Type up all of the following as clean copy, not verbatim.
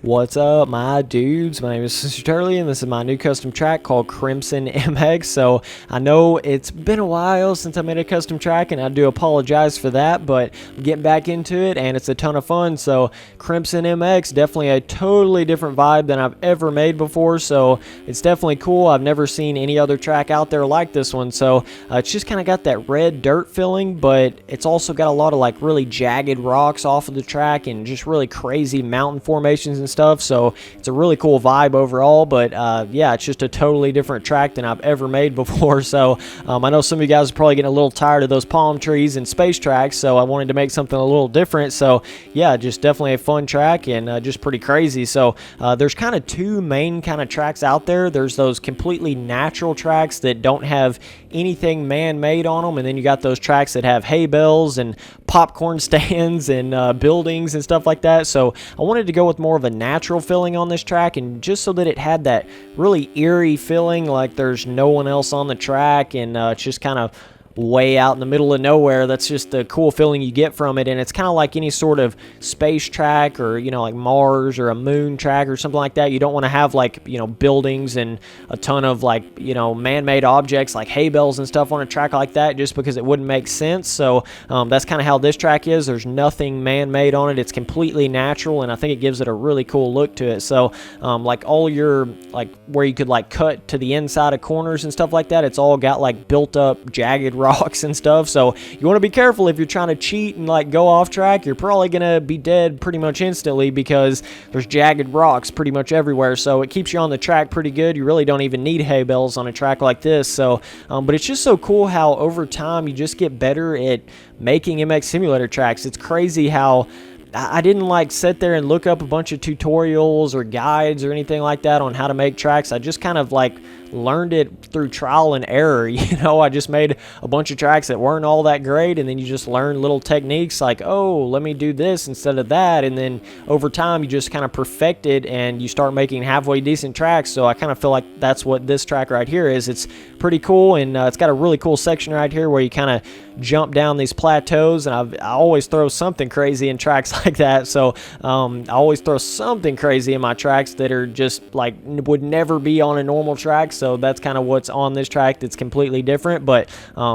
What's up, my dudes? My name is Mr. Turley, and this is my new custom track called Crimson MX. So I know it's been a while since I made a custom track, and I do apologize for that, but I'm getting back into it, and it's a ton of fun. So Crimson MX, definitely a totally different vibe than I've ever made before, so it's definitely cool. I've never seen any other track out there like this one, so it's just kind of got that red dirt feeling, but it's also got a lot of like really jagged rocks off of the track and just really crazy mountain formations and stuff, so it's a really cool vibe overall. But yeah, it's just a totally different track than I've ever made before. So I know some of you guys are probably getting a little tired of those palm trees and space tracks, so I wanted to make something a little different. So yeah, just definitely a fun track and just pretty crazy. So there's kind of two main kind of tracks out there. There's those completely natural tracks that don't have anything man-made on them, and then you got those tracks that have hay bales and popcorn stands and buildings and stuff like that. So I wanted to go with more of a natural feeling on this track, and just so that it had that really eerie feeling like there's no one else on the track, and it's just kind of way out in the middle of nowhere. That's just the cool feeling you get from it. And it's kind of like any sort of space track, or like Mars or a moon track or something like that. You don't want to have like buildings and a ton of like man-made objects like hay bales and stuff on a track like that, just because it wouldn't make sense. So that's kind of how this track is. There's nothing man-made on it. It's completely natural, and I think it gives it a really cool look to it. So like all your like where you could like cut to the inside of corners and stuff like that, it's all got like built up jagged rocks and stuff. So you want to be careful if you're trying to cheat and like go off track. You're probably gonna be dead pretty much instantly, because there's jagged rocks pretty much everywhere. So it keeps you on the track pretty good. You really don't even need hay bales on a track like this. So but it's just so cool how over time you just get better at making MX simulator tracks. It's crazy how I didn't like sit there and look up a bunch of tutorials or guides or anything like that on how to make tracks. I just kind of like learned it through trial and error. I just made a bunch of tracks that weren't all that great, and then you just learn little techniques like, oh, let me do this instead of that, and then over time you just kind of perfect it and you start making halfway decent tracks. So I kind of feel like that's what this track right here is. It's pretty cool, and it's got a really cool section right here where you kind of jump down these plateaus, and I always throw something crazy in tracks like that. So I always throw something crazy in my tracks that are just like would never be on a normal track. So that's kind of what's on this track that's completely different. But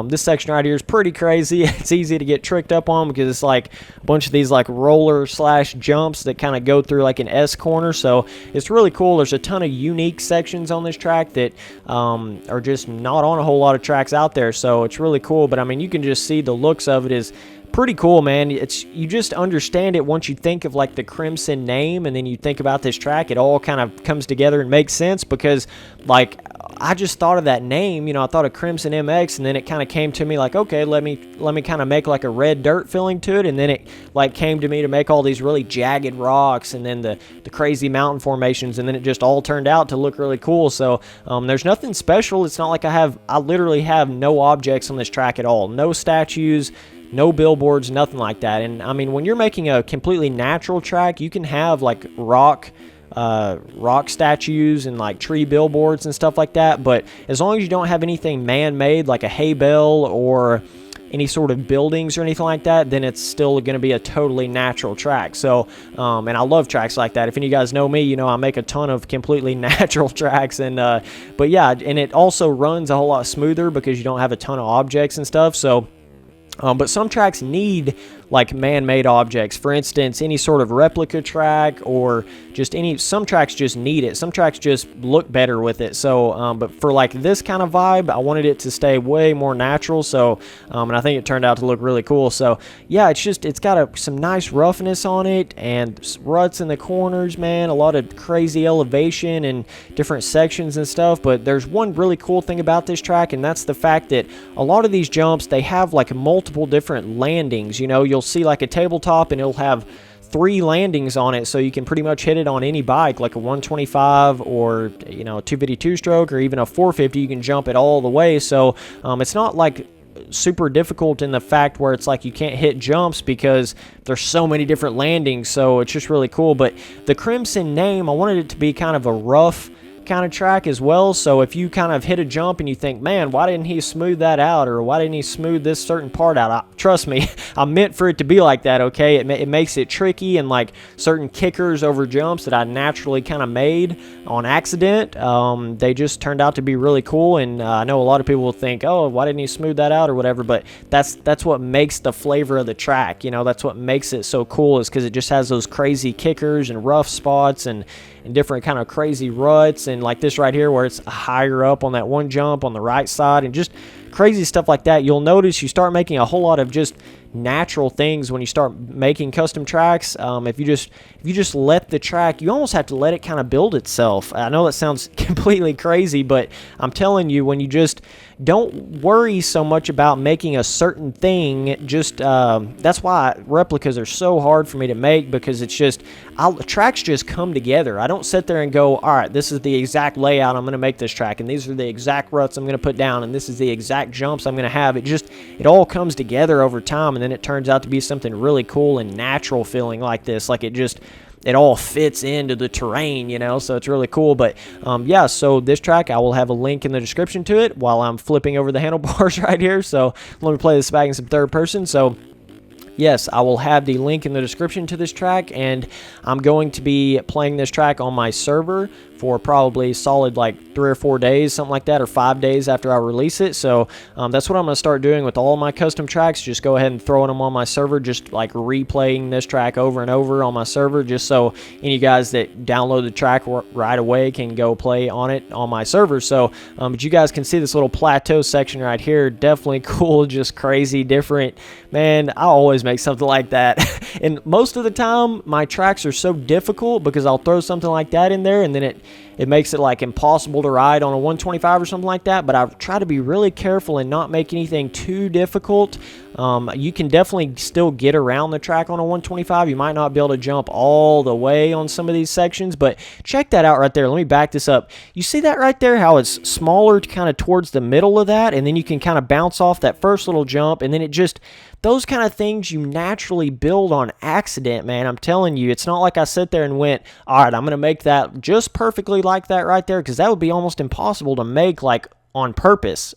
this section right here is pretty crazy. It's easy to get tricked up on because it's like a bunch of these like roller slash jumps that kind of go through like an S corner. So it's really cool. There's a ton of unique sections on this track that are just not on a whole lot of tracks out there. So it's really cool. But I mean, you can just see the looks of it is pretty cool, man. You just understand it once you think of like the Crimson name, and then you think about this track. It all kind of comes together and makes sense, because like I just thought of that name, I thought of Crimson MX, and then it kind of came to me like, okay, let me kind of make like a red dirt feeling to it, and then it like came to me to make all these really jagged rocks and then the crazy mountain formations, and then it just all turned out to look really cool. So there's nothing special. It's not like I literally have no objects on this track at all. No statues, no billboards, nothing like that. And I mean, when you're making a completely natural track, you can have like rock statues and like tree billboards and stuff like that, but as long as you don't have anything man-made like a hay bale or any sort of buildings or anything like that, then it's still going to be a totally natural track. So and I love tracks like that. If any of you guys know me, I make a ton of completely natural tracks, and but yeah, and it also runs a whole lot smoother because you don't have a ton of objects and stuff. So but some tracks need like man-made objects. For instance, any sort of replica track, or just some tracks just need it. Some tracks just look better with it. So but for like this kind of vibe, I wanted it to stay way more natural. So and I think it turned out to look really cool. So yeah, it's got some nice roughness on it, and ruts in the corners, man. A lot of crazy elevation and different sections and stuff. But there's one really cool thing about this track, and that's the fact that a lot of these jumps, they have like multiple different landings. You'll see like a tabletop, and it'll have 3 landings on it, so you can pretty much hit it on any bike, like a 125 or a 252 stroke or even a 450. You can jump it all the way. So it's not like super difficult in the fact where it's like you can't hit jumps because there's so many different landings. So it's just really cool. But the Crimson name, I wanted it to be kind of a rough kind of track as well. So if you kind of hit a jump and you think, man, why didn't he smooth that out, or why didn't he smooth this certain part out? Trust me, I meant for it to be like that, okay? It makes it tricky, and like certain kickers over jumps that I naturally kind of made on accident, they just turned out to be really cool. And I know a lot of people will think, oh, why didn't he smooth that out or whatever, but that's what makes the flavor of the track, you know, that's what makes it so cool, is because it just has those crazy kickers and rough spots and different kind of crazy ruts, and like this right here where it's higher up on that one jump on the right side, and just crazy stuff like that. You'll notice you start making a whole lot of just natural things when you start making custom tracks. If you just let the track, you almost have to let it kind of build itself. I know that sounds completely crazy, but I'm telling you, when you just don't worry so much about making a certain thing, just that's why replicas are so hard for me to make, because it's just tracks just come together. I don't sit there and go, all right, this is the exact layout I'm going to make this track, and these are the exact ruts I'm going to put down, and this is the exact jumps I'm going to have. It all comes together over time, and then it turns out to be something really cool and natural feeling like this. Like it all fits into the terrain, you know, so it's really cool. But yeah, so this track, I will have a link in the description to it while I'm flipping over the handlebars right here. So let me play this back in some third person. So yes, I will have the link in the description to this track, and I'm going to be playing this track on my server for probably solid like 3 or 4 days, something like that, or 5 days after I release it. So that's what I'm going to start doing with all my custom tracks. Just go ahead and throwing them on my server, just like replaying this track over and over on my server, just so any guys that download the track right away can go play on it on my server. So but you guys can see this little plateau section right here, definitely cool, just crazy, different. Man, I always make something like that. And most of the time my tracks are so difficult because I'll throw something like that in there, and then it makes it like impossible to ride on a 125 or something like that. But I try to be really careful and not make anything too difficult. You can definitely still get around the track on a 125. You might not be able to jump all the way on some of these sections, but check that out right there. Let me back this up. You see that right there, how it's smaller kind of towards the middle of that, and then you can kind of bounce off that first little jump, and then it just, those kind of things you naturally build on accident, man. I'm telling you, it's not like I sit there and went, all right, I'm going to make that just perfectly like that right there, because that would be almost impossible to make like on purpose.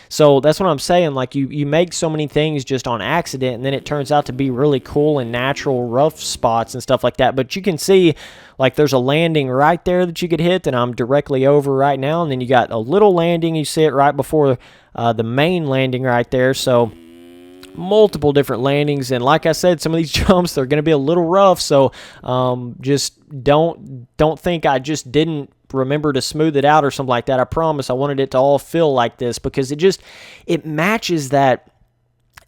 So that's what I'm saying. Like you make so many things just on accident, and then it turns out to be really cool and natural rough spots and stuff like that. But you can see like there's a landing right there that you could hit, and I'm directly over right now, and then you got a little landing, you see it right before the main landing right there. So multiple different landings, and like I said, some of these jumps, they're going to be a little rough, so just don't think I just didn't remember to smooth it out or something like that. I promise I wanted it to all feel like this, because it matches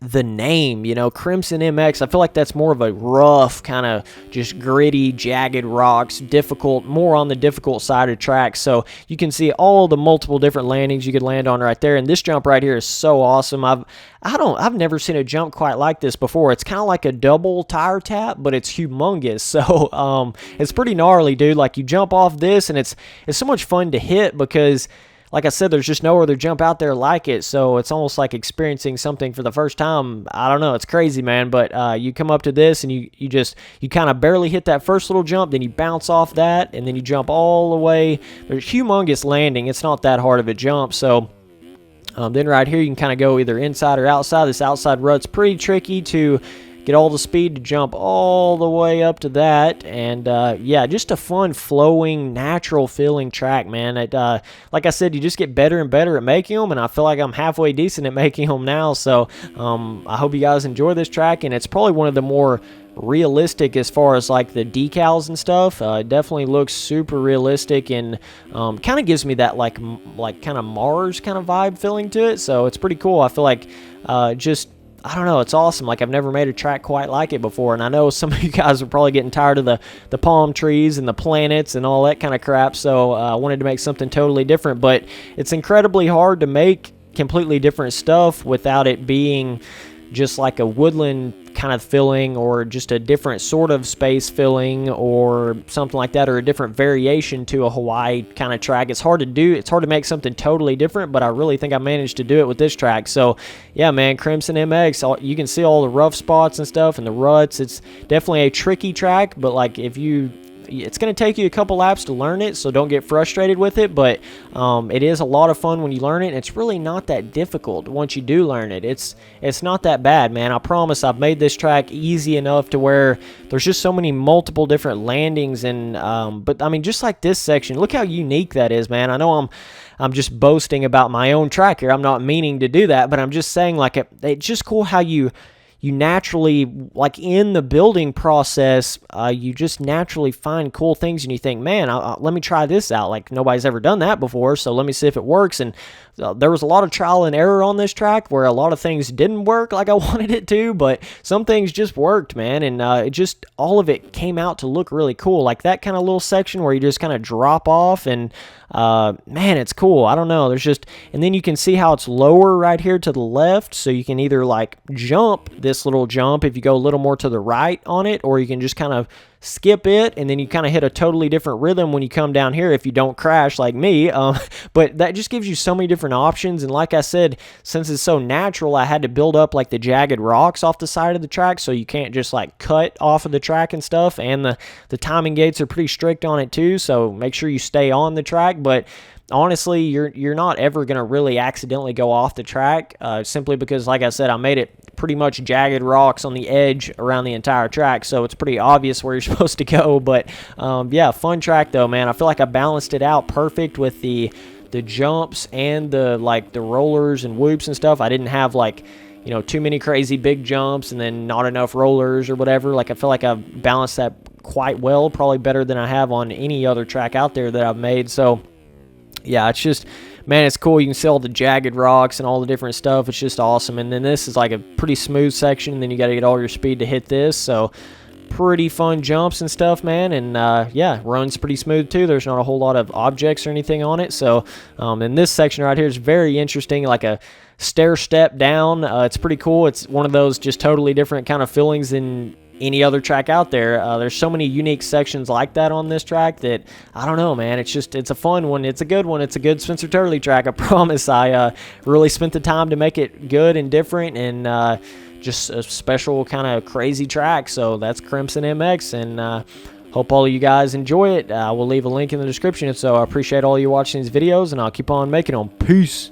the name, you know, Crimson MX. I feel like that's more of a rough, kind of just gritty, jagged rocks, difficult, more on the difficult side of tracks. So you can see all the multiple different landings you could land on right there. And this jump right here is so awesome. I've never seen a jump quite like this before. It's kind of like a double tire tap, but it's humongous. So it's pretty gnarly, dude. Like you jump off this, and it's so much fun to hit, because like I said, there's just no other jump out there like it, so it's almost like experiencing something for the first time. I don't know, it's crazy, man, but you come up to this, and you kind of barely hit that first little jump, then you bounce off that, and then you jump all the way. There's humongous landing. It's not that hard of a jump, so then right here, you can kind of go either inside or outside. This outside rut's pretty tricky to get all the speed to jump all the way up to that. And yeah, just a fun, flowing, natural feeling track, man. Like I said, you just get better and better at making them, and I feel like I'm halfway decent at making them now. So I hope you guys enjoy this track, and it's probably one of the more realistic as far as like the decals and stuff. It definitely looks super realistic, and kind of gives me that like kind of Mars kind of vibe feeling to it. So it's pretty cool. I feel like I don't know, it's awesome. Like, I've never made a track quite like it before, and I know some of you guys are probably getting tired of the palm trees and the planets and all that kind of crap, so I wanted to make something totally different. But it's incredibly hard to make completely different stuff without it being just like a woodland kind of filling, or just a different sort of space filling, or something like that, or a different variation to a Hawaii kind of track. It's hard to do. It's hard to make something totally different, but I really think I managed to do it with this track. So yeah, man, Crimson MX, you can see all the rough spots and stuff and the ruts. It's definitely a tricky track, but like if you It's going to take you a couple laps to learn it, so don't get frustrated with it, but it is a lot of fun when you learn it, and it's really not that difficult once you do learn it. It's not that bad, man. I promise I've made this track easy enough to where there's just so many multiple different landings, and but I mean, just like this section, look how unique that is, man. I know I'm just boasting about my own track here. I'm not meaning to do that, but I'm just saying, like, it's just cool how you naturally, like in the building process, you just naturally find cool things and you think, man, let me try this out. Like, nobody's ever done that before, so let me see if it works. And there was a lot of trial and error on this track where a lot of things didn't work like I wanted it to, but some things just worked, man. And it just, all of it came out to look really cool. Like that kind of little section where you just kind of drop off, and man, it's cool. I don't know. There's just, and then you can see how it's lower right here to the left. So you can either like jump this little jump if you go a little more to the right on it, or you can just kind of skip it, and then you kind of hit a totally different rhythm when you come down here if you don't crash like me. But that just gives you so many different options. And like I said, since it's so natural, I had to build up like the jagged rocks off the side of the track, so you can't just like cut off of the track and stuff. And the timing gates are pretty strict on it too, so make sure you stay on the track. But honestly, you're not ever going to really accidentally go off the track, simply because, like I said, I made it pretty much jagged rocks on the edge around the entire track, so it's pretty obvious where you're supposed to go. But yeah, fun track though, man. I feel like I balanced it out perfect with the jumps and the rollers and whoops and stuff. I didn't have like, you know, too many crazy big jumps and then not enough rollers or whatever. Like, I feel like I've balanced that quite well, probably better than I have on any other track out there that I've made. So yeah, it's just, man, it's cool. You can see all the jagged rocks and all the different stuff. It's just awesome. And then this is like a pretty smooth section, and then you got to get all your speed to hit this. So pretty fun jumps and stuff, man. And yeah, runs pretty smooth too. There's not a whole lot of objects or anything on it. So and this section right here is very interesting, like a stair step down. It's pretty cool. It's one of those just totally different kind of feelings than any other track out there. There's so many unique sections like that on this track that, I don't know, man, it's a fun one. It's a good one. It's a good Spencer Turley track, I promise. I really spent the time to make it good and different, and just a special kind of crazy track. So that's Crimson MX, and hope all of you guys enjoy it. We'll leave a link in the description. So I appreciate all you watching these videos, and I'll keep on making them. Peace.